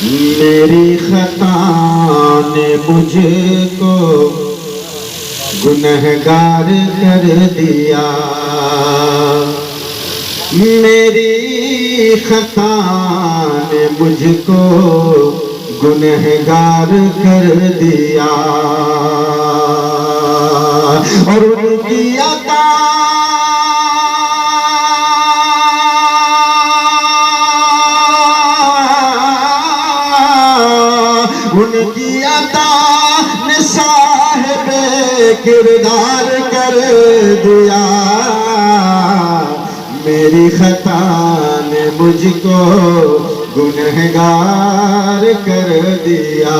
میری خطا نے مجھ کو گنہگار کر دیا، میری خطا نے مجھ کو گنہگار کر دیا، اور ان کی عطا ان کی عطا نے صاحب کردار کر دیا، میری خطا نے مجھ کو گنہگار کر دیا۔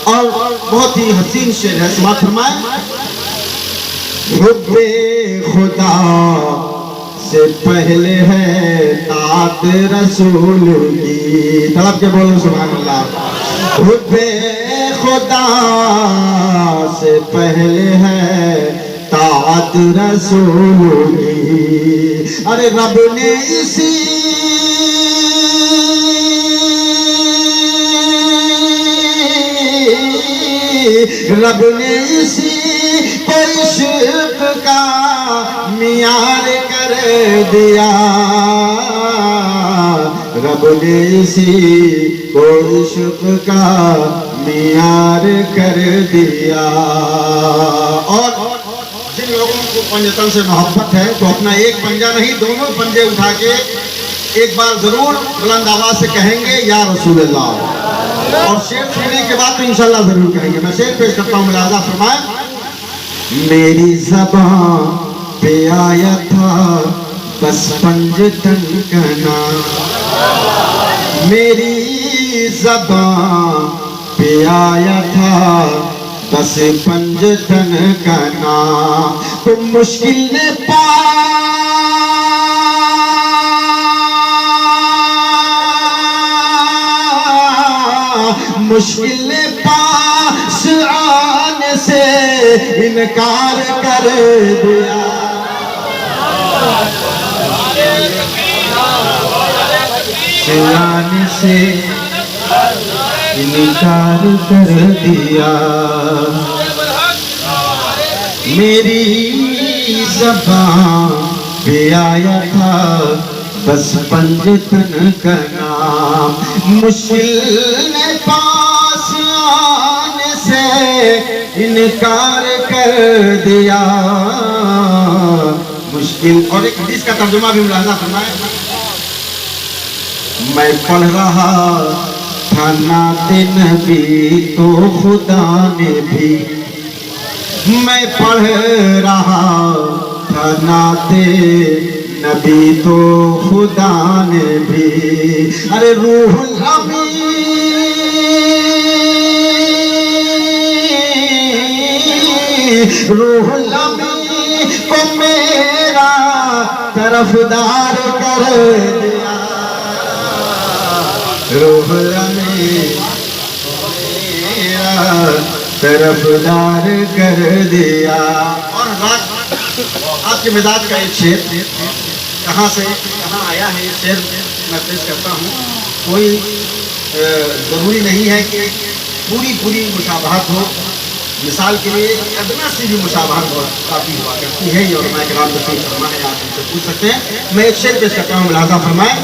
اور بہت ہی حسین شعر ہے، سماعت فرمائیں۔ حب خدا سے پہلے ہے طاعت رسول کی، تڑپ کے بولو سبحان اللہ۔ حب خدا سے پہلے ہے طاعت رسول کی، ارے رب نے اسی رب نے اسی کو عشق کا معیار کر دیا، رب نے اسی کو عشق کا معیار کر دیا۔ اور جن لوگوں کو پنجتن سے محبت ہے تو اپنا ایک پنجہ نہیں، دونوں پنجے اٹھا کے ایک بار ضرور بلند آواز سے کہیں گے یا رسول اللہ، اور شعر سننے کے بعد تو انشاءاللہ ضرور کہیں گے۔ میں شعر پیش کرتا ہوں، ملاحظہ فرمائیں۔ میری زبان پہ آیا تھا بس پنجتن کا نام، میری زبان پہ آیا تھا بس پنجتن کا نام، تم مشکل نے مشکل پاس آنے سے انکار کر دیا، آنے سے انکار کر دیا، میری زبان پہ آیا تھا بس پنجتن کا نام، مشکل نے پاس آنے سے انکار کر دیا، مشکل۔ اور ایک حدیث کا ترجمہ بھی ملاحظہ فرمائیں۔ میں پڑھ رہا تھا نعت نبی تو خدا نے بھی، میں پڑھ رہا تھا نعت نبی تو خدا نے بھی، ارے روح الامین روح الامین کو میرا طرفدار کر دیا، روح الامین میرا طرفدار کر دیا۔ اور آپ کے مزاج کا ایک شعر کہاں سے کہاں آیا ہے، یہ شعر میں پیش کرتا ہوں۔ کوئی ضروری نہیں ہے کہ پوری مشابہت ہو، مثال کے لیے ادنا سی بھی مشابہت بہت کافی ہوا کرتی ہے، یہ علماء کرام تشریف فرما ہے، آپ ان سے پوچھ سکتے ہیں۔ میں ایک شعر پیش کرتا ہوں، ملاحظہ فرمائیں۔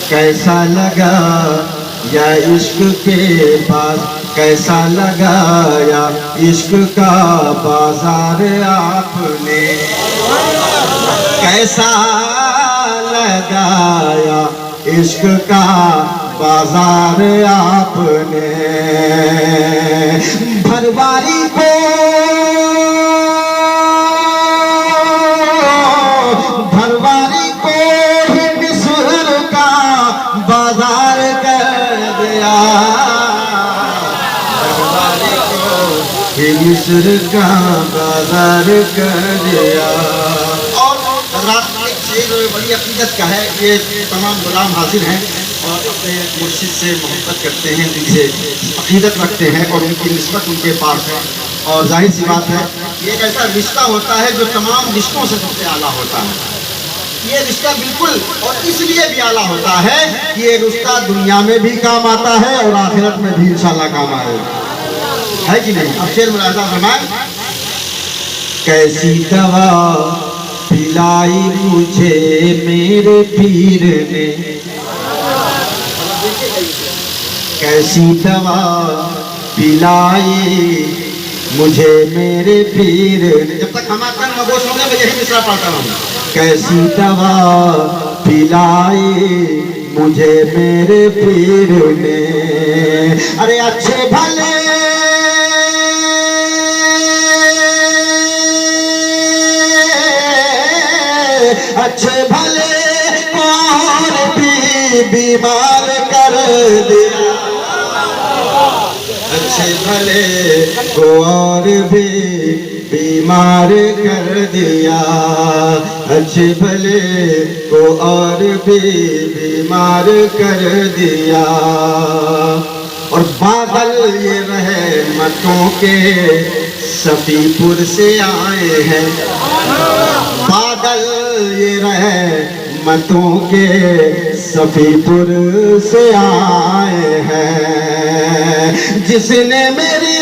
کیسا لگا یا عشق کے پاس، کیسا لگایا عشق کا بازار آپ نے، کیسا لگایا عشق کا بازار آپ نے، بھرواری کو ہی مصر کا بازار کر دیا، بھرواری کو ہی مصر کا بازار کر دیا۔ اور حضرات ایک شعر بڑی عقیدت کا ہے، یہ تمام غلام حاضر ہیں اور اپنے مرشد سے محبت کرتے ہیں، ان سے عقیدت رکھتے ہیں اور ان کی نسبت ان کے پاس ہے، اور ظاہر سی بات ہے یہ ایک ایسا رشتہ ہوتا ہے جو تمام رشتوں سے سب سے اعلیٰ ہوتا ہے۔ یہ رشتہ بالکل اور اس لیے بھی اعلیٰ ہوتا ہے کہ یہ رشتہ دنیا میں بھی کام آتا ہے اور آخرت میں بھی انشاءاللہ کام آئے گا، ہے کہ نہیں؟ اب شعر ملاحظہ فرمائیں. کیسی دوا پلائی مجھے میرے پیر نے، کیسی دوا پلائی مجھے میرے پیر نے. جب تک ہم آتا نگوش ہوں گے میں یہی مصرع پڑھتا رہوں گا. کیسی دوا پلائی مجھے میرے پیر نے، ارے اچھے بھلے اچھے بھلے اور بھی بیمار کر دیا، اچھے بھلے کو اور بھی بیمار کر دیا، اچھے بھلے کو اور بھی بیمار کر دیا. اور بادل یہ رحمتوں کے صفی پور سے آئے ہیں، بادل یہ رحمتوں کے صفی پور سے آئے ہیں. جس نے میری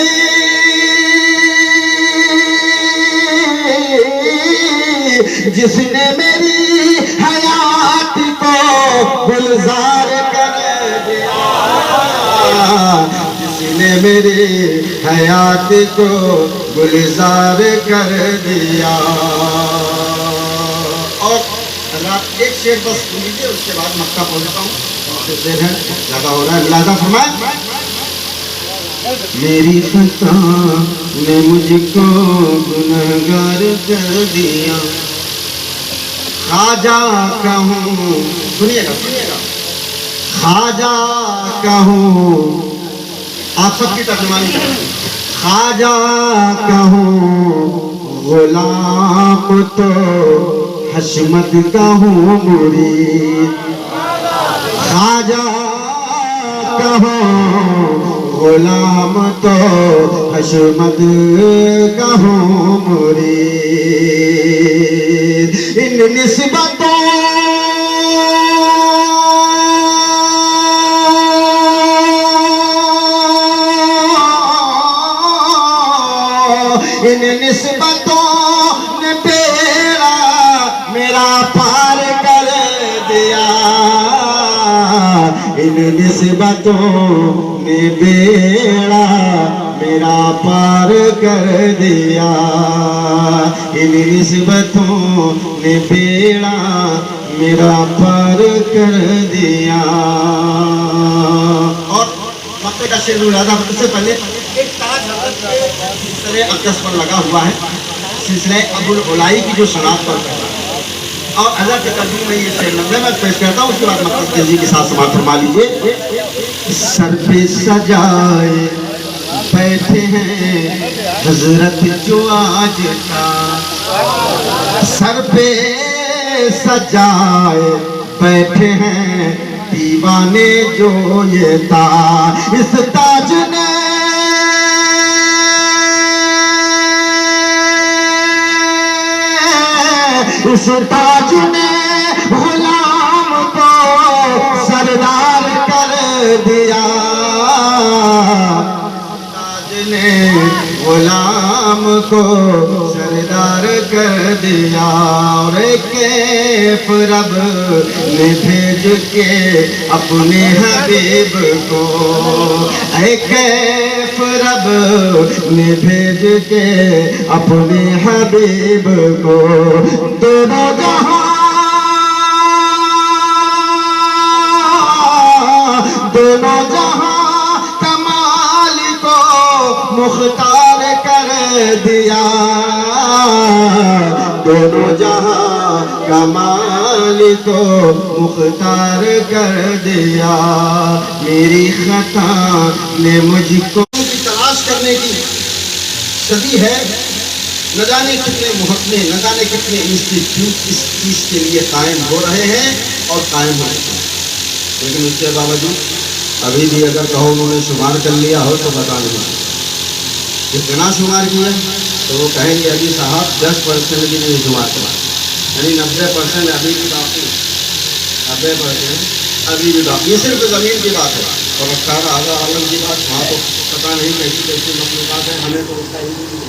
حیات کو گلزار کر دیا، جس نے میری حیات کو گلزار کر دیا. اور رات ایک شعر بس سن لیجیے، اس کے بعد مکہ پہنچتا ہوں. شعر ہے زیادہ ہو رہا ہے، ملاحظہ فرمائیں. میری خطا نے مجھ کو گنہگار کر دیا، خواجہ کہوں، سنیے گا خواجہ کہوں، آپ سب کی ترجمانی کریں. خواجہ کہوں غلام تو حشمت کہوں مرید، خواجہ کہوں غلام تو حشمت کہوں مرید. ان نسبتوں نے بیڑا میرا پار کر دیا، ان نسبتوں نے بیڑا میرا پار کر دیا، ان نسبتوں نے بیڑا میرا پار کر دیا. اور مکے کا شعر ملاحظہ اس سے پہلے ایک تاج حضرت کے سلسلے اقدس پر لگا ہوا ہے، سلسلہ ابو العلائی کی جو سنات پر ہے، اور حضرت کے ترجمے میں یہ شعر نظر میں پیش کرتا ہوں، اس کے بعد مقصد تیزی کے ساتھ سماعت فرما لیجیے. سر پہ سجائے بیٹھے ہیں حضرت جو آج کا، سر پہ سجائے بیٹھے ہیں دیوانے جو یہ تاج، اس تاج نے اس تاج نے غلام کو سردار کر دیا، تاج نے غلام کو سردار کر دیا. اور کیف رب نے بھیج کے اپنے حبیب کو، اے کیف رب نے بھیج کے اپنے حبیب کو، دونوں جہاں کمال کو مختار کر دیا، دونوں جہاں کمال کو مختار کر دیا. میری خطا نے مجھ کو تلاش کرنے کی صدی ہے، نہ جانے کتنے محکمے، نہ جانے کتنے انسٹیٹیوٹ اس چیز کے لیے قائم ہو رہے ہیں اور قائم ہو رہے ہیں، لیکن اس کے باوجود ابھی بھی اگر کہو انہوں نے شمار کر لیا ہو تو بتا دیں کتنا شمار کیا، تو وہ کہیں گے ابھی صاحب 10% بھی نہیں شمار کرا. یعنی 90% ابھی بھی باقی، 90% ابھی بھی باقی. یہ صرف زمین کی بات ہے. اور 18,000 عالم کی بات، وہاں تو پتہ نہیں کیسی کیسی مخلوقات ہیں، ہمیں تو اس کا علم نہیں ہے،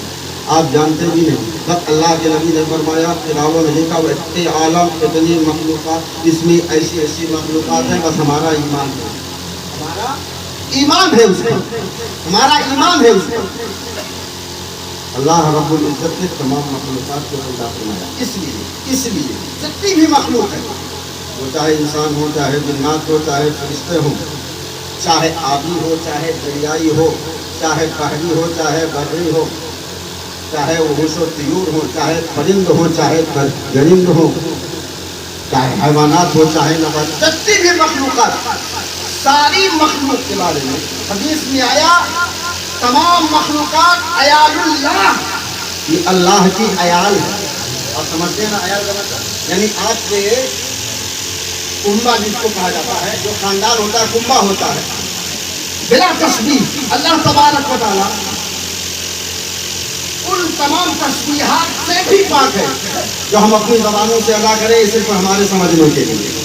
آپ جانتے بھی نہیں. بس اللہ کے نبی نے فرمایا، کتابوں میں لکھا ہوا اتنے عالم اتنی مخلوقات، اس میں ایسی ایسی مخلوقات ہیں، بس ہمارا ایمان ہے، ہمارا ایمان ہے اس پر، ہمارا ایمان ہے اس پر. اللہ رب العزت نے تمام مخلوقات کو پیدا فرمایا. اس لیے جتنی بھی مخلوق ہے، وہ چاہے انسان ہو، چاہے جنات ہو، چاہے فرشتے ہوں، چاہے آبی ہو، چاہے دریائی ہو، چاہے بحری ہو، چاہے بری ہو، چاہے وحوش و طیور ہو، چاہے پرند ہو، چاہے گرند ہو، چاہے حیوانات ہو، چاہے نبات، جتنی بھی مخلوقات، ساری مخلوق کے بارے میں حدیث میں آیا، تمام مخلوقات عیال اللہ، یہ اللہ کی عیال ہے. اور سمجھتے ہیں نا عیال کا مطلب؟ یعنی آپ کے کنبہ جس کو کہا جاتا ہے، جو خاندان ہوتا ہے کنبہ ہوتا ہے، بلا تشبیہ اللہ تبارک و تعالیٰ ان تمام تشبیہات سے بھی پاک ہے جو ہم اپنی زبانوں سے ادا کریں صرف ہمارے سمجھنے کے لیے.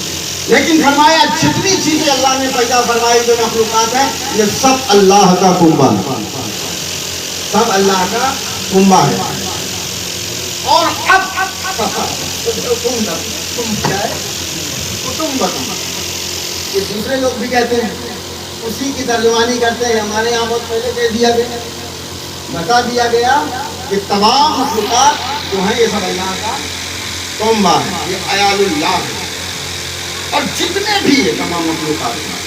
لیکن فرمایا جتنی چیزیں اللہ نے پیدا فرمائی جو مخلوقات ہیں، یہ سب اللہ کا کنبہ ہے، سب اللہ کا کنبہ ہے. اور اب یہ دوسرے لوگ بھی کہتے ہیں، اسی کی ترجمانی کرتے ہیں. ہمارے یہاں بہت پہلے کہہ دیا گیا، بتا دیا گیا کہ تمام مخلوقات جو ہیں یہ سب اللہ کا کنبہ ہے، یہ عیال اللہ ہے. اور جتنے بھی یہ تمام مخلوقات ہیں،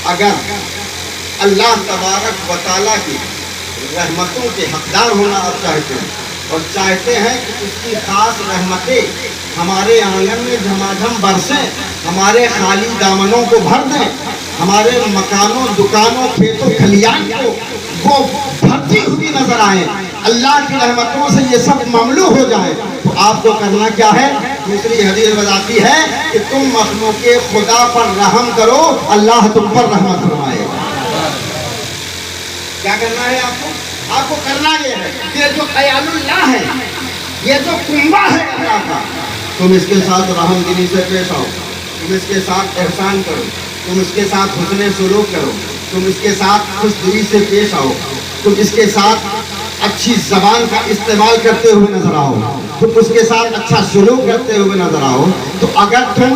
اگر اللہ تبارک و تعالیٰ کی رحمتوں کے حقدار ہونا آپ چاہتے ہیں اور چاہتے ہیں کہ اس کی خاص رحمتیں ہمارے آنگن میں جھماجھم برسیں، ہمارے خالی دامنوں کو بھر دیں، ہمارے مکانوں، دکانوں، کھیتوں، کھلیان کو وہ بھرتی ہوئی نظر آئیں، اللہ کی رحمتوں سے یہ سب مملو ہو جائیں، تو آپ کو کرنا کیا ہے؟ دوسری حدیث بتاتی ہے کہ تم مخلوق خدا پر رحم کرو، اللہ تم پر رحمت فرمائے گا. کیا کرنا ہے آپ کو؟ آپ کو کرنا یہ ہے کہ یہ جو عیال اللہ ہے، یہ جو کنبہ ہے اللہ کا، تم اس کے ساتھ رحم دلی سے پیش آؤ، تم اس کے ساتھ احسان کرو، تم اس کے ساتھ حسن سلوک کرو، تم اس کے ساتھ خوش دلی سے پیش آؤ، تم اس کے ساتھ اچھی زبان کا استعمال کرتے ہوئے نظر آؤ، تم اس کے ساتھ اچھا سلوک کرتے ہوئے نظر آؤ. تو اگر تم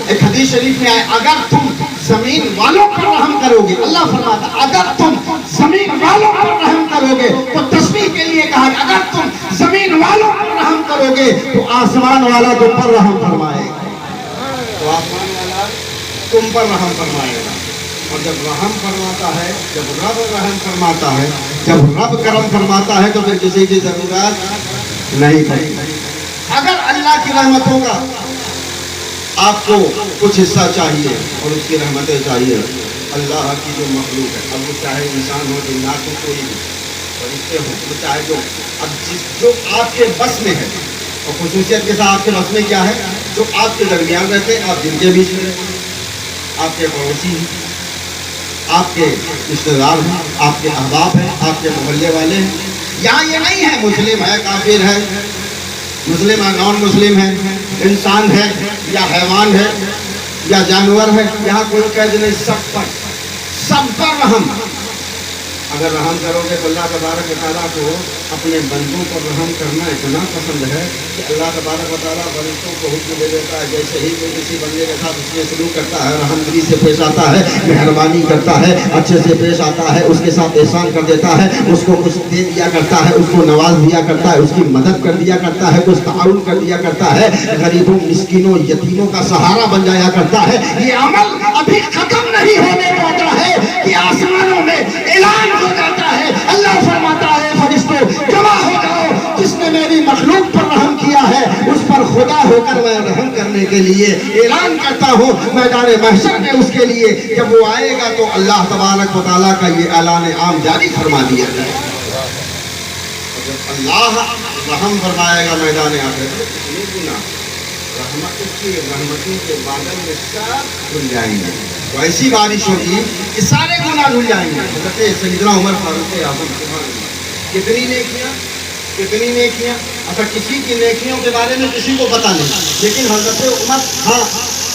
ایک حدیث شریف میں آئے، اگر تم زمین والوں پر رحم کرو گے، اللہ فرماتا اگر تم زمین والوں پر رحم کرو گے، تو تشبیہ کے لیے کہا کہ اگر تم زمین والوں پر رحم کرو گے تو آسمان والا تم پر رحم فرمائے گا، تو آسمان والا تم پر رحم فرمائے گا. اور جب رحم فرماتا ہے، جب رب رحم فرماتا ہے، جب رب کرم فرماتا ہے، تو پھر کسی کی ضرورت نہیں پڑتی. اگر اللہ کی رحمتوں کا آپ کو کچھ حصہ چاہیے اور اس کی رحمتیں چاہیے، اللہ کی جو مخلوق ہے، اب وہ چاہے انسان ہو، جنات ہو، کوئی بھی فرشتے ہوں، وہ چاہے جو آپ کے بس میں ہے، اور خصوصیت کے ساتھ آپ کے بس میں کیا ہے، جو آپ کے درمیان رہتے ہیں، آپ جن کے بیچ میں رہتے ہیں، آپ کے پڑوسی ہیں، آپ کے رشتہ دار ہیں، آپ کے احباب ہیں، آپ کے محلے والے ہیں. یہاں یہ نہیں ہے مسلم ہے کافر ہے، مسلم ہے نان مسلم ہے، انسان ہے یا حیوان ہے یا جانور ہے، یہاں کوئی قید نہیں، سب پر رحم. اگر رحم کرو گے تو اللہ تبارک و تعالیٰ کو اپنے بندوں پر رحم کرنا اتنا پسند ہے کہ اللہ تبارک و تعالیٰ بندوں کو حکم دے دیتا ہے، جیسے ہی کوئی کسی بندے کے ساتھ اس میں سلوک کرتا ہے، رحم دلی سے پیش آتا ہے، مہربانی کرتا ہے، اچھے سے پیش آتا ہے، اس کے ساتھ احسان کر دیتا ہے، اس کو کچھ دے دیا کرتا ہے، اس کو نواز دیا کرتا ہے، اس کی مدد کر دیا کرتا ہے، کچھ تعاون کر دیا کرتا ہے، غریبوں، مسکینوں، یتیموں کا سہارا بن جایا کرتا ہے. یہ عمل ابھی ختم نہیں ہونے پاتا ہے کہ آسمانوں میں اعلان ہو جاتا ہے. اللہ فرماتا ہے فرشتوں جمع ہو جاؤ، جس نے میری مخلوق پر رحم کیا ہے اس پر خدا ہو کر میں رحم کرنے کے لیے اعلان کرتا ہوں میدان محشر میں. اس کے لیے جب وہ آئے گا تو اللہ تبارک و تعالیٰ کا یہ اعلان عام جاری فرما دیا جائے گا. جب اللہ رحم فرمائے گا میدان آخرت میں، کتنی گنا رحمتوں کے بادل میں سب دھل جائیں گے. تو ایسی بارش ہوگی کہ سارے گناہ دھل جائیں گے. حضرت سیدنا عمر فاروق اعظم کتنی نیکیاں کتنی نیکیاں. اچھا کسی کی نیکیوں کے بارے میں کسی کو پتہ نہیں, لیکن حضرت عمر ہاں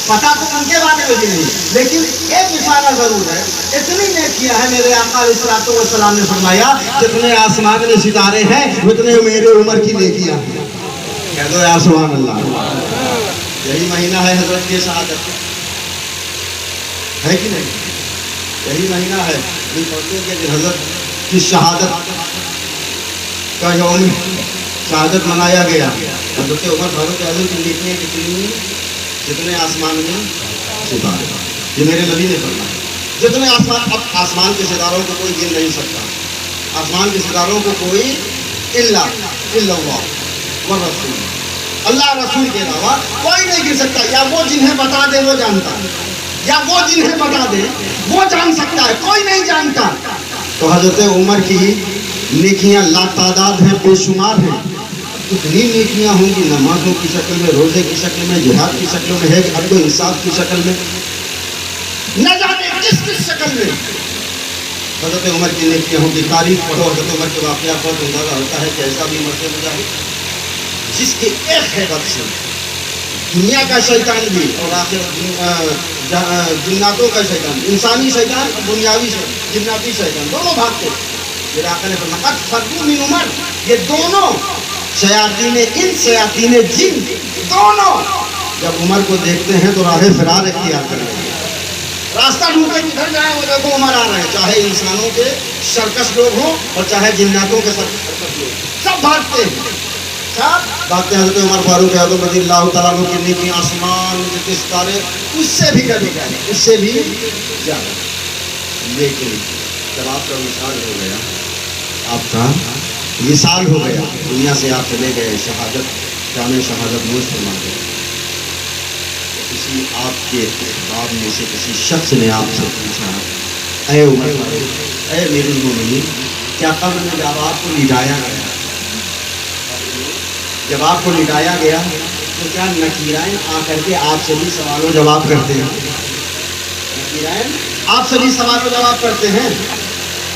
پتہ تو ان کے بارے میں بھی نہیں, لیکن ایک اشارہ ضرور ہے. اتنی نیکیاں ہیں, میرے آقا علیہ الصلوۃ والسلام نے فرمایا جتنے آسمان میں ستارے ہیں اتنے میرے عمر کی نیکیاں ہیں. کہہ دو یا سبحان اللہ. یہی مہینہ ہے حضرت کی شہادت, ہے کہ نہیں؟ یہی مہینہ ہے کہ حضرت کی شہادت کا یوم شہادت منایا گیا. حضرت عمر فاروق اعظم کی نیکیاں کتنی جتنے آسمان میں ستارے. یہ میرے نبی نے فرمایا جتنے آسمان. اب آسمان کے ستاروں کو کوئی گن نہیں سکتا, آسمان کے ستاروں کو کوئی الا اللہ والرسول, اللہ رسول کے علاوہ کوئی نہیں گر سکتا. یا وہ جنہیں بتا دے وہ جانتا ہے, یا وہ جنہیں بتا دے وہ جان سکتا ہے, کوئی نہیں جانتا. تو حضرت عمر کی نیکیاں لا تعداد ہیں, بے شمار ہیں. اتنی نیکیاں ہوں گی نمازوں کی شکل میں, روزے کی شکل میں, جہاد کی شکل میں, ہے عدل و انصاف کی شکل میں, نہ جانے کس کس شکل میں حضرت عمر کی نیکیاں ہوں گی. تاریخ پڑھو, حضرت عمر کے واقعات پڑھو تو اندازہ ہوتا ہے کہ ایسا بھی عمر سے مجاہد جس کی ایک خیبت سے دنیا کا شیطان بھی اور آخر جناتوں کا شیطان, انسانی شیطان اور دنیاوی جناتی شیطان دونوں بھاگتے. میرے آقا نے فرمایا فرقو من عمر, یہ دونوں شیاطین انس شیاطین جن دونوں جب عمر کو دیکھتے ہیں تو راہ فرار اختیار کرتے ہیں, راستہ ڈھونڈتے کدھر جائیں وہ دیکھو عمر آ رہے ہیں. چاہے انسانوں کے سرکش لوگ ہوں اور چاہے جناتوں کے سرکش لوگ, سب بھاگتے ہیں, سب بھاگتے ہیں. حضرت عمر فاروق اعظم رضی اللہ تعالیٰ عنہ کی نیکی آسمان جتنے ستارے اس سے بھی کبھی زیادہ, اس سے بھی زیادہ. لیکن جب آپ کا وصال ہو گیا, آپ کا وصال ہو گیا, دنیا سے آپ چلے گئے, شہادت جامع شہادت نوش فرما گئے, کسی آپ کے احباب میں سے کسی شخص نے آپ سے پوچھا اے عمر فاروق, اے امیر المومنین, کیا قبر میں جب آپ کو لٹایا گیا, جب آپ کو لٹایا گیا تو کیا نکیرائن آ کر کے آپ سے بھی سوال و جواب کرتے ہیں؟ نکیرائن آپ سے بھی سوال و جواب کرتے ہیں.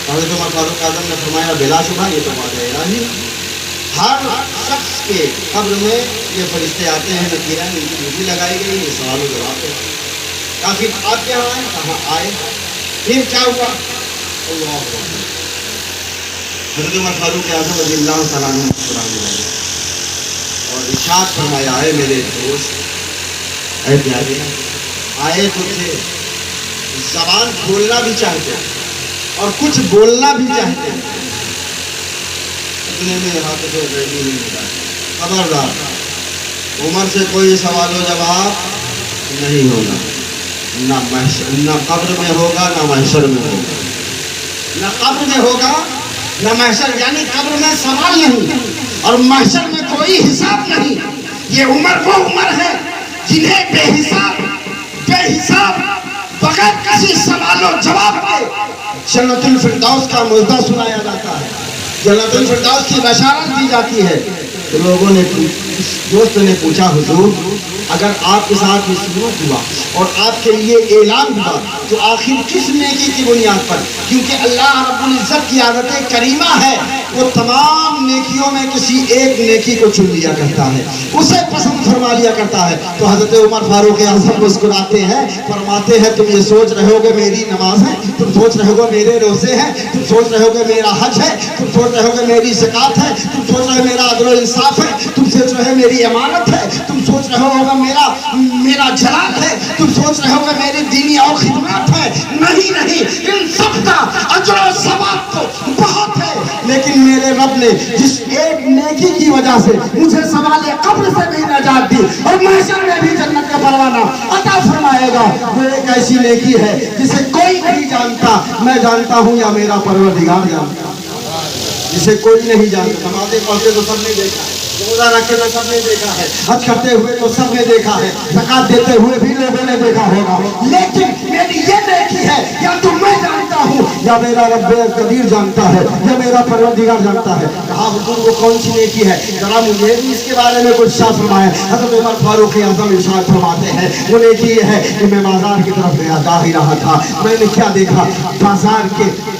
حضرت عمر فاروق اعظم نے فرمایا بلا شبہ یہ تو وعدہ الہی, ہر شخص کے قبر میں یہ فرشتے آتے ہیں, نکیرائن ان کی ڈیوٹی لگائی گئی, یہ سوال و جواب کرتے ہیں. کافی آپ کیا آئے, کہاں آئے, پھر کیا ہوا؟ اللہ اکبر. حضرت عمر فاروق اعظم رضی اللہ تعالیٰ عنہ مسکرانے لگے اور ارشاد فرمایا اے میرے دوست, اے پیارے, آئے تو تھے, زبان کھولنا بھی چاہتے اور کچھ بولنا بھی چاہتے ہیں, اتنے میں ہاتھ سے ریڈی نہیں ملا. خبردار عمر سے کوئی سوال و جواب نہیں ہوگا, نہ قبر میں ہوگا نہ محشر میں ہوگا, نہ قبر میں ہوگا نہ محشر, یعنی قبر میں سوال نہیں اور محشر میں کوئی حساب نہیں. یہ عمر وہ عمر ہے جنہیں بے حساب بغیر کسی سوال و جواب کے جنت الفردوس کا مژدہ سنایا جاتا ہے, جنت الفردوس کی بشارت دی جاتی ہے. تو لوگوں نے, دوست نے پوچھا حضور اگر آپ کے ساتھ یہ سلوک ہوا اور آپ کے لیے اعلان ہوا تو آخر کس نیکی کی بنیاد پر؟ کیونکہ اللہ رب العزت کی عادت کریمہ ہے, وہ تمام نیکیوں میں کسی ایک نیکی کو چن لیا کرتا ہے, اسے پسند فرما لیا کرتا ہے. تو حضرت عمر فاروق اعظم مسکراتے ہیں, فرماتے ہیں تم یہ سوچ رہے ہو گے میری نماز ہے, تم سوچ رہے ہو گے میرے روزے ہیں, تم سوچ رہے ہو گے میرا حج ہے, تم سوچ رہے ہو گے میری زکات ہے, تم سوچ رہے ہو میرا عدل و انصاف ہے, تم سوچ رہے ہو میری امانت ہے, تم سوچ رہے ہو میرا جلال ہے, تم سوچ رہے ہو میری دینی اور خدمات ہے. نہیں, ان سب کا اجر و ثواب تو بہت ہے, لیکن میرے رب نے جس ایک نیکی کی وجہ سے مجھے سوال قبر سے بھی نجات دی اور محشر میں بھی جنت کا پروانہ عطا فرمائے گا, وہ ایک ایسی نیکی ہے جسے کوئی نہیں جانتا, میں جانتا ہوں یا میرا پروردگار جانتا, جسے کوئی نہیں جانتا. نمازیں پڑھتے تو سب نے دیکھا ہے, روزہ رکھتے تو سب نے دیکھا ہے, حج کرتے ہوئے تو سب نے دیکھا ہے, زکات دیتے ہوئے بھی لوگوں نے دیکھا ہوگا, لیکن میری یہ نیکی ہے یا تو میں جانتا ہوں یا میرا رب قدیر جانتا ہے یا میرا پروردگار جانتا ہے. کہا حضور وہ کون سی نیکی ہے, ذرا مجھے بھی اس کے بارے میں کچھ ارشاد فرمائے. حضرت عمر فاروق اعظم ارشاد فرماتے ہیں وہ نیکی یہ ہے کہ میں بازار کی طرف جا ہی رہا تھا, میں نے کیا دیکھا, بازار کے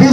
20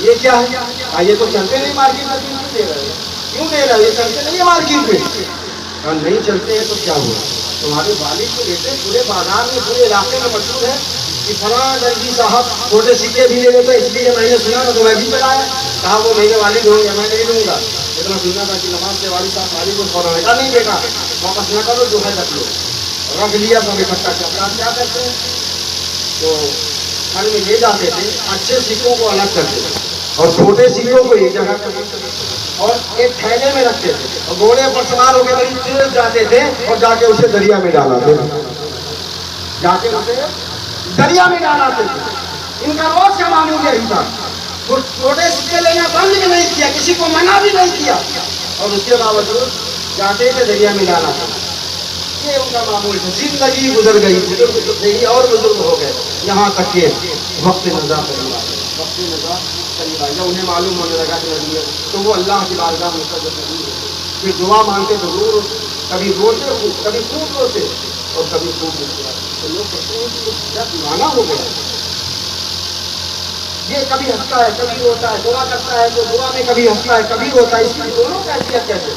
یہ کیا ہے؟ یہ تو چلتے نہیں مارکیٹ میں، کیوں دے رہے ہو؟ کیوں دے رہے ہو؟ یہ چلتے نہیں ہے مارکیٹ میں۔ کہا نہیں چلتے ہیں تو کیا ہوا؟ تمہارے والد کو لیتے پورے بازار میں پورے علاقے میں مشہور ہے کہ فلاں درجی صاحب چھوٹے سکے بھی لے لیتے، اس لیے میں نے سنا تھا تو میں بھی چلایا۔ کہا وہ میرے والد ہوں گے، میں نہیں لوں گا۔ اتنا سننا تھا کہ نماز سے والد صاحب والد کو فوراً کا نہیں دیکھا، واپس نہ کرو جو ہے رکھ لو۔ رکھ لیا سب اکٹھا کر۔ آپ کیا کرتے ہیں؟ تو گھر میں لے جاتے تھے، اچھے سکوں کو الگ کرتے تھے اور چھوٹے سکوں کو ایک جگہ کرتے تھے اور ایک تھیلے میں رکھتے تھے اور گھوڑے پر سوار ہو کے بڑی تیز جاتے تھے اور جا کے اسے دریا میں ڈالاتے تھے، جا کے اسے دریا میں ڈالاتے تھے۔ ان کا روز کا معمول یہی تھا۔ وہ چھوٹے سکے لینا بند بھی نہیں کیا، کسی کو منع بھی نہیں کیا، اور اس کے باوجود جاتے تھے دریا میں ڈالاتے تھے۔ یہ ان کا معمول تھا۔ زندگی گزر گئی، بزرگ تو تھے ہی اور بزرگ ہو گئے، یہاں تک کہ وقت نظر قریب آ گیا، وقت نظر قریب آ گیا۔ انہیں معلوم ہونے لگا کہ نبی ہے تو وہ اللہ کی بارگاہ میں مستقبل نہیں ہوتے، پھر دعا مانگتے تو ضرور کبھی روتے کبھی خوب روتے اور کبھی خوب مسکراتے۔ تو لوگ کہتے ہیں کہ یہ دیوانہ ہو گیا، یہ کبھی ہنستا ہے کبھی روتا ہے، دعا کرتا ہے تو دعا میں کبھی ہنستا ہے کبھی روتا ہے، اس کی دونوں کیفیت کیسے؟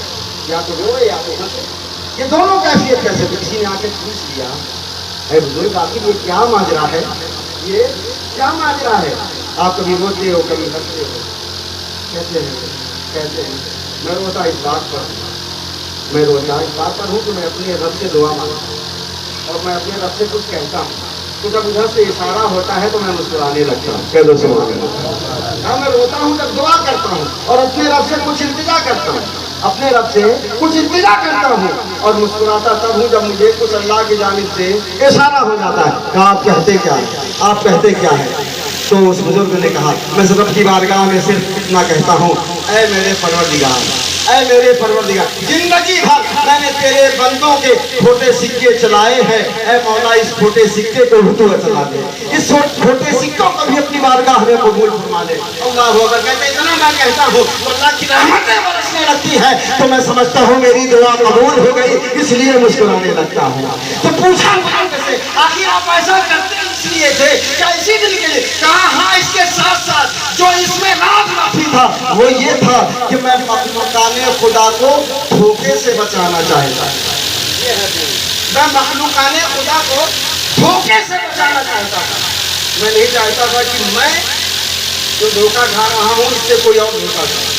یا تو روئے یا تو ہنسے، یہ دونوں کیفیت کیسے؟ کسی نے آ کے پوچھ لیا، اے بزرگ آخر یہ کیا ماجرا ہے؟ یہ کیا ماجرا ہے؟ آپ کبھی روتے ہو کبھی ہنستے ہو۔ کہتے ہیں میں روتا اس بات پر ہوں، میں روتا اس بات پر ہوں کہ میں اپنے رب سے دعا مانگتا ہوں اور میں اپنے رب سے کچھ کہتا ہوں تو جب ادھر سے اشارہ ہوتا ہے تو میں مسکرانے لگتا ہوں۔ کہہ دو سبحان اللہ۔ ہاں میں روتا ہوں جب دعا کرتا ہوں اور اپنے رب سے کچھ التجا کرتا ہوں، اپنے رب سے کچھ التجا کرتا ہوں اور مسکراتا تب ہوں جب مجھے کچھ اللہ کی جانب سے اشارہ ہو جاتا ہے کہ آپ کہتے کیا ہیں، آپ کہتے کیا ہیں۔ تو اس بزرگ نے کہا میں رب کی بارگاہ میں صرف اتنا کہتا ہوں، اے میرے پروردگار، اے میرے پروردگار، زندگی بھر میں نے تیرے بندوں کے چھوٹے سکے چلائے ہیں، اے مولا اس چھوٹے سکے کو بھی تو چلا دے، اس چھوٹے سکوں کو بھی اپنی بارگاہ میں قبول فرما لے۔ اللہ اکبر۔ کہتے اتنا میں کہتا ہوں تو اللہ کی رحمتیں برسنے لگتی ہے تو میں سمجھتا ہوں میری دعا قبول ہو گئی، اس لیے مسکرانے لگتا ہوں۔ تو پوچھا سے آخر آپ ایسا کرتے اس لیے تھے کیا اسی دل کے لیے؟ کہا ہاں، اس کے ساتھ ساتھ جو اس میں راز معافی تھا وہ یہ تھا کہ میں مخلوقان خدا کو دھوکے سے بچانا چاہتا تھا، میں مخلوقان خدا کو دھوکے سے بچانا چاہتا تھا۔ میں نہیں چاہتا تھا کہ میں جو دھوکہ کھا رہا ہوں اس سے کوئی اور دھوکہ کھائے،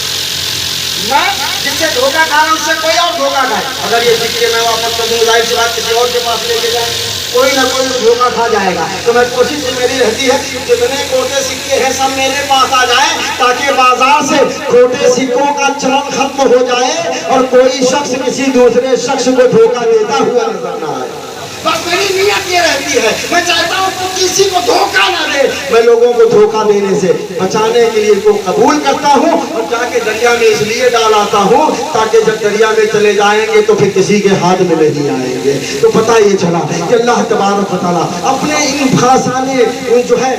میں جس سے دھوکہ کھا رہا ہوں اس سے کوئی اور دھوکہ کھائے۔ اگر یہ سکے میں واپس کر دوں، ظاہر سی بات کسی اور کے پاس لے کے جائیں کوئی نہ کوئی دھوکہ کھا جائے گا، تو میں کوشش میری رہتی ہے جتنے چھوٹے سکے ہیں سب میرے پاس آ جائیں تاکہ بازار سے چھوٹے سکوں کا چلن ختم ہو جائے اور کوئی شخص کسی دوسرے شخص کو دھوکہ دیتا ہوا نظر نہ آئے۔ بس میری نیت یہ رہتی ہے، میں چاہتا ہوں کہ کسی کو دھوکہ نہ دے، میں لوگوں کو دھوکہ دینے سے بچانے کے لیے کو قبول کرتا ہوں اور جا کے دریا میں اس لیے ڈال آتا ہوں تاکہ جب دریا میں چلے جائیں گے تو پھر کسی کے ہاتھ میں نہیں آئیں گے۔ تو پتہ یہ چلا کہ اللہ تبارک و تعالیٰ اپنے ان خاصانے جو ہے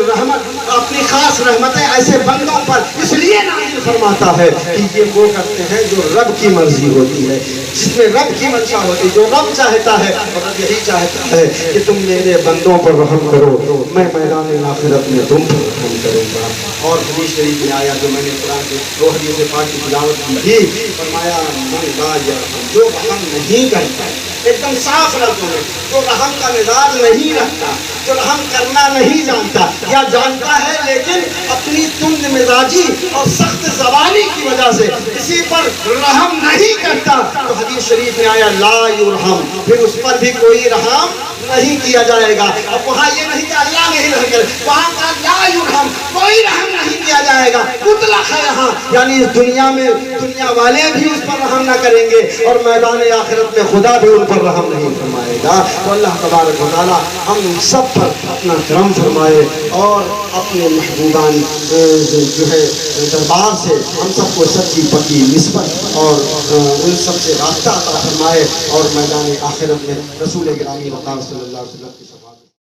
رحمت، اپنی خاص رحمتیں ایسے بندوں پر اس لیے نازل فرماتا ہے کہ یہ وہ کرتے ہیں جو رب کی مرضی ہوتی ہے، جس میں رب کی منشا ہوتی ہے، جو رب چاہتا ہے اور رب یہی چاہتا ہے کہ تم میرے بندوں پر رحم کرو، میں میدان آخرت میں تم پر رحم کروں گا۔ اور حدیث شریف میں آیا جو میں نے قرآن کے دو حدیث پاک کی تلاوت کی تھی، فرمایا من لا یرحم، جو رحم نہیں کرتا، ایک دم صاف لفظوں میں، جو رحم کا مزاج نہیں رکھتا، جو رحم کرنا نہیں جانتا یا جانتا ہے لیکن اپنی تند مزاجی اور سخت زبانی کی وجہ سے کسی پر رحم نہیں کرتا، تو حدیث شریف میں آیا لا یرحم، پھر اس پر بھی کوئی رحم نہیں کیا جائے گا۔ اب وہاں یہ نہیں کہ اللہ نہیں رحم کرے، وہاں کا لا یرحم، کوئی رحم نہیں کیا جائے گا، مطلق ہے یہاں، یعنی اس دنیا میں دنیا والے بھی اس پر رحم نہ کریں گے اور میدان آخرت میں خدا بھی ان پر رحم نہیں فرمائے گا۔ تو اللہ تبارک و تعالیٰ ہم سب پر اپنا کرم فرمائے اور اپنے محبوبان جو ہے دربار سے ہم سب کو سچی پکی نسبت اور ان سب سے رابطہ عطا فرمائے اور میدان آخرت میں رسول گرامی مقام صلی اللہ علیہ وسلم کی